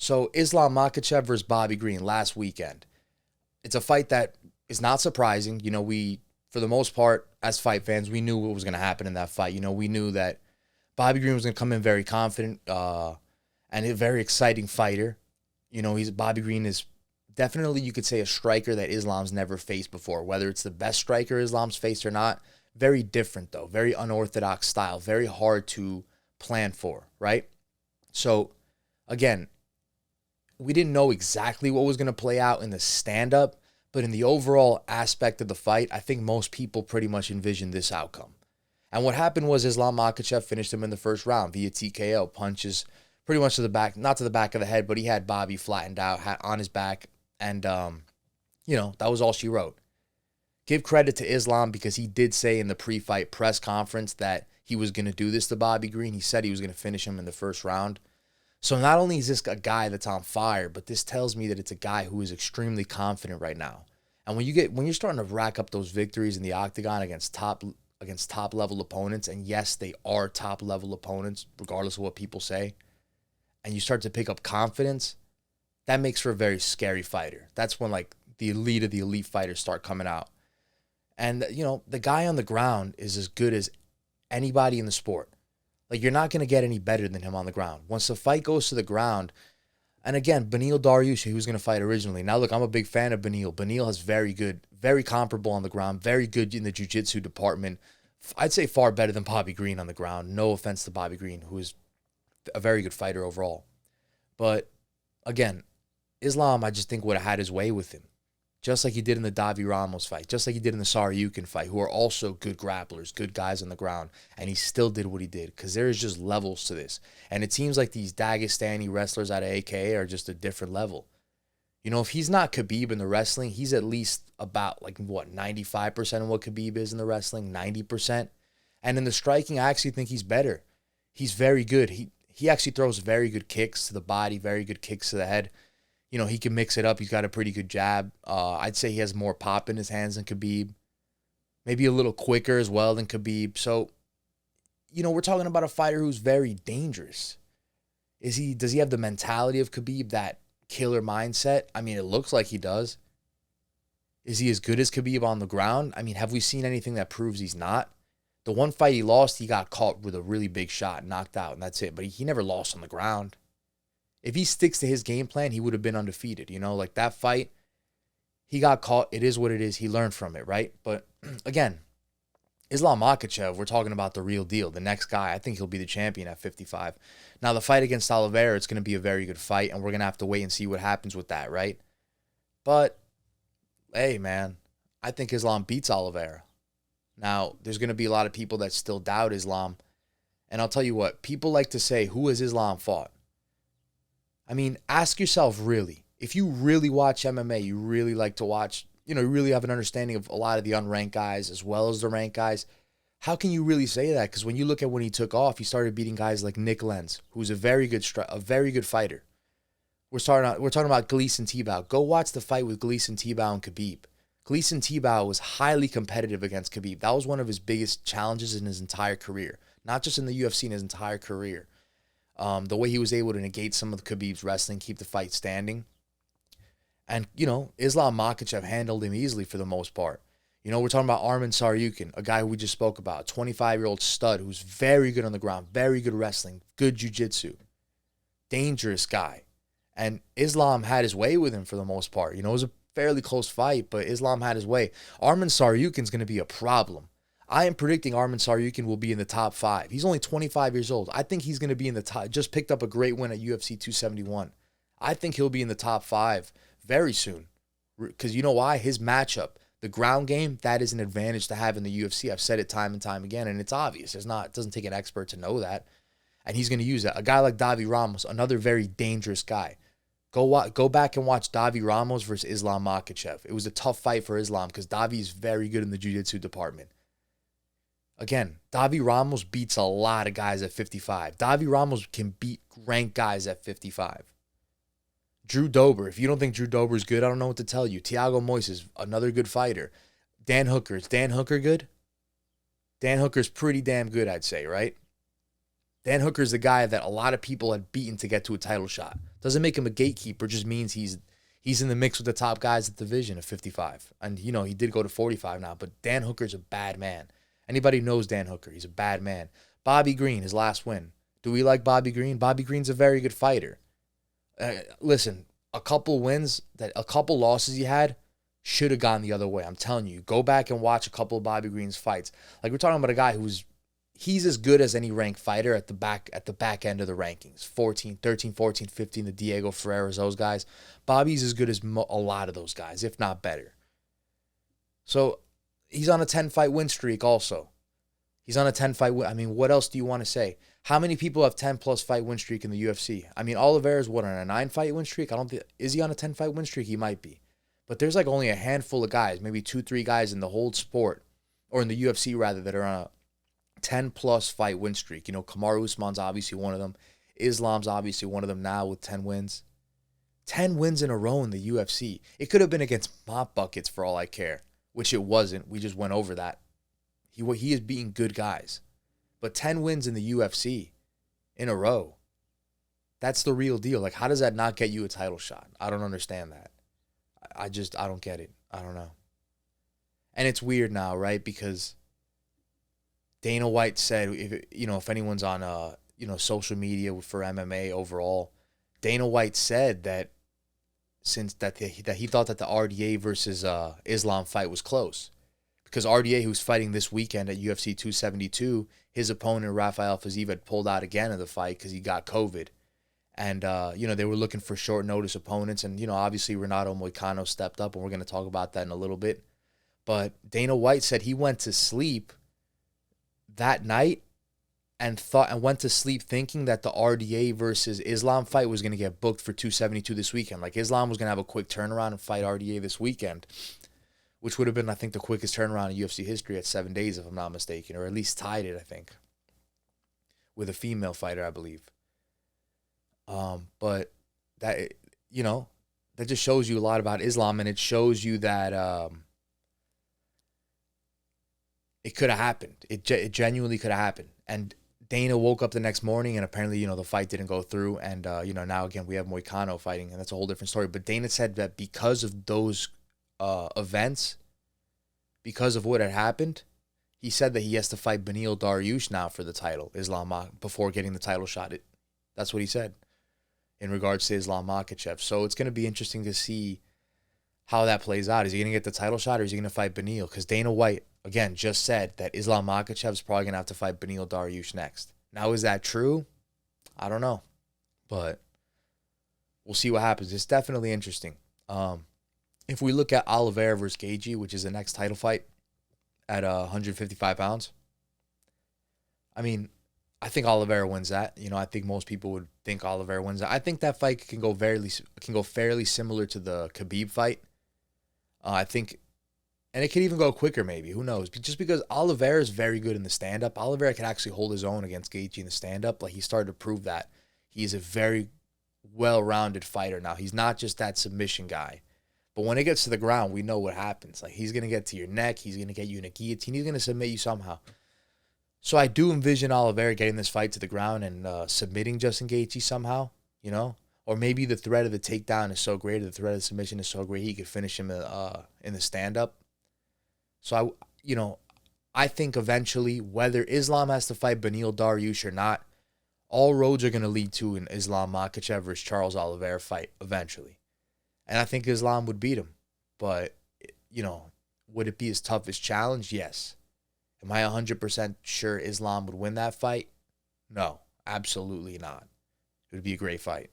So Islam Makhachev versus Bobby Green last weekend. It's a fight that is not surprising. We, for the most part, as fight fans, we knew what was going to happen in that fight. We knew that Bobby Green was going to come in very confident and a very exciting fighter. Bobby Green is definitely, you could say, a striker that Islam's never faced before. Whether it's the best striker Islam's faced or not, very different though. Very unorthodox style. Very hard to plan for, right? So, again, we didn't know exactly what was going to play out in the stand-up, but in the overall aspect of the fight, I think most people pretty much envisioned this outcome. And what happened was Islam Makhachev finished him in the first round via TKO. Punches pretty much to the back, not to the back of the head, but he had Bobby flattened out on his back. And, that was all she wrote. Give credit to Islam because he did say in the pre-fight press conference that he was going to do this to Bobby Green. He said he was going to finish him in the first round. So not only is this a guy that's on fire, but this tells me that it's a guy who is extremely confident right now. And when you're starting to rack up those victories in the octagon against top level opponents, and yes, they are top level opponents, regardless of what people say, and you start to pick up confidence, that makes for a very scary fighter. That's when the elite of the elite fighters start coming out. And the guy on the ground is as good as anybody in the sport. You're not going to get any better than him on the ground. Once the fight goes to the ground, and again, Beneil Dariush, who was going to fight originally. Now, look, I'm a big fan of Beneil. Beneil is very good, very comparable on the ground, very good in the jiu-jitsu department. I'd say far better than Bobby Green on the ground. No offense to Bobby Green, who is a very good fighter overall. But, again, Islam, I just think, would have had his way with him. Just like he did in the Davi Ramos fight, just like he did in the Saryukin fight, who are also good grapplers, good guys on the ground, and he still did what he did because there is just levels to this. And it seems like these Dagestani wrestlers out of AKA are just a different level. If he's not Khabib in the wrestling, he's at least about 95% of what Khabib is in the wrestling, 90%. And in the striking, I actually think he's better. He's very good. He actually throws very good kicks to the body, very good kicks to the head. He can mix it up. He's got a pretty good jab. I'd say he has more pop in his hands than Khabib. Maybe a little quicker as well than Khabib. So, we're talking about a fighter who's very dangerous. Does he have the mentality of Khabib, that killer mindset? I mean, it looks like he does. Is he as good as Khabib on the ground? I mean, have we seen anything that proves he's not? The one fight he lost, he got caught with a really big shot, knocked out, and that's it. But he never lost on the ground. If he sticks to his game plan, he would have been undefeated. That fight, he got caught. It is what it is. He learned from it, right? But again, Islam Makhachev, we're talking about the real deal. The next guy, I think he'll be the champion at 55. Now, the fight against Oliveira, it's going to be a very good fight, and we're going to have to wait and see what happens with that, right? But, hey, man, I think Islam beats Oliveira. Now, there's going to be a lot of people that still doubt Islam. And I'll tell you what, people like to say, who has Islam fought? I mean, ask yourself really, if you really watch MMA, you really like to watch, you really have an understanding of a lot of the unranked guys as well as the ranked guys. How can you really say that? Because when you look at when he took off, he started beating guys like Nick Lenz, who's a very good fighter. We're talking about Gleason Tebow. Go watch the fight with Gleason Tebow and Khabib. Gleason Tebow was highly competitive against Khabib. That was one of his biggest challenges in his entire career, not just in the UFC, in his entire career. The way he was able to negate some of Khabib's wrestling, keep the fight standing. And, Islam Makhachev handled him easily for the most part. We're talking about Arman Saryukin, a guy who we just spoke about, 25-year-old stud who's very good on the ground, very good wrestling, good jiu-jitsu, dangerous guy. And Islam had his way with him for the most part. It was a fairly close fight, but Islam had his way. Arman Saryukin's going to be a problem. I am predicting Arman Saryukin will be in the top 5. He's only 25 years old. I think he's going to be in the top. Just picked up a great win at UFC 271. I think he'll be in the top 5 very soon. Because you know why? His matchup, the ground game, that is an advantage to have in the UFC. I've said it time and time again, and it's obvious. It doesn't take an expert to know that. And he's going to use that. A guy like Davi Ramos, another very dangerous guy. Go back and watch Davi Ramos versus Islam Makhachev. It was a tough fight for Islam because Davi is very good in the jiu-jitsu department. Again, Davi Ramos beats a lot of guys at 55. Davi Ramos can beat ranked guys at 55. Drew Dober. If you don't think Drew Dober is good, I don't know what to tell you. Thiago Moises, another good fighter. Dan Hooker. Is Dan Hooker good? Dan Hooker's pretty damn good, I'd say, right? Dan Hooker's the guy that a lot of people had beaten to get to a title shot. Doesn't make him a gatekeeper, just means he's in the mix with the top guys at the division of 55. And, you know, he did go to 45 now, but Dan Hooker's a bad man. Anybody knows Dan Hooker. He's a bad man. Bobby Green, his last win. Do we like Bobby Green? Bobby Green's a very good fighter. Listen, a couple losses he had should have gone the other way. I'm telling you, go back and watch a couple of Bobby Green's fights. Like, we're talking about a guy he's as good as any ranked fighter at the back end of the rankings. 13, 14, 15, the Diego Ferreiras, those guys. Bobby's as good as a lot of those guys, if not better. So he's on a 10-fight win streak also. He's on a 10-fight win. I mean, what else do you want to say? How many people have 10-plus fight win streak in the UFC? I mean, Oliveira's on a 9-fight win streak? Is he on a 10-fight win streak? He might be. But there's like only a handful of guys, maybe 2-3 guys in the whole sport, or in the UFC rather, that are on a 10-plus fight win streak. You know, Kamaru Usman's obviously one of them. Islam's obviously one of them now with 10 wins. 10 wins in a row in the UFC. It could have been against mop buckets for all I care, which it wasn't. We just went over that. He is beating good guys. But 10 wins in the UFC in a row, that's the real deal. Like, how does that not get you a title shot? I don't understand that. I don't get it. I don't know. And it's weird now, right? Because Dana White said, if anyone's on social media for MMA overall, Dana White said that that he thought that the RDA versus Islam fight was close, because RDA, who's fighting this weekend at UFC 272, his opponent Rafael Fiziev had pulled out again of the fight because he got COVID, and they were looking for short notice opponents, and obviously Renato Moicano stepped up, and we're going to talk about that in a little bit. But Dana White said he went to sleep that night and went to sleep thinking that the RDA versus Islam fight was going to get booked for 272 this weekend. Like, Islam was going to have a quick turnaround and fight RDA this weekend, which would have been, I think, the quickest turnaround in UFC history at 7 days, if I'm not mistaken, or at least tied it, I think, with a female fighter, I believe. But that, that just shows you a lot about Islam, and it shows you that it could have happened. It genuinely could have happened. And Dana woke up the next morning, and apparently, the fight didn't go through. And, now, again, we have Moicano fighting, and that's a whole different story. But Dana said that because of those events, because of what had happened, he said that he has to fight Beneil Dariush now for the title, before getting the title shot. That's what he said in regards to Islam Makhachev. So it's going to be interesting to see how that plays out. Is he going to get the title shot, or is he going to fight Beneil? Because Dana White, again, just said that Islam Makhachev is probably going to have to fight Beneil Dariush next. Now, is that true? I don't know. But we'll see what happens. It's definitely interesting. If we look at Oliveira versus Gaethje, which is the next title fight at 155 pounds, I mean, I think Oliveira wins that. I think most people would think Oliveira wins that. I think that fight can go fairly similar to the Khabib fight. I think, and it could even go quicker maybe. Who knows? Just because Oliveira is very good in the stand-up. Oliveira can actually hold his own against Gaethje in the stand-up. Like, he started to prove that. He is a very well-rounded fighter now. He's not just that submission guy. But when it gets to the ground, we know what happens. Like, he's going to get to your neck. He's going to get you in a guillotine. He's going to submit you somehow. So I do envision Oliveira getting this fight to the ground and submitting Justin Gaethje somehow, Or maybe the threat of the takedown is so great, or the threat of the submission is so great, he could finish him in the stand-up. So, I think eventually, whether Islam has to fight Beneil Dariush or not, all roads are going to lead to an Islam Makhachev versus Charles Oliveira fight eventually. And I think Islam would beat him. But, would it be his toughest challenge? Yes. Am I 100% sure Islam would win that fight? No, absolutely not. It would be a great fight.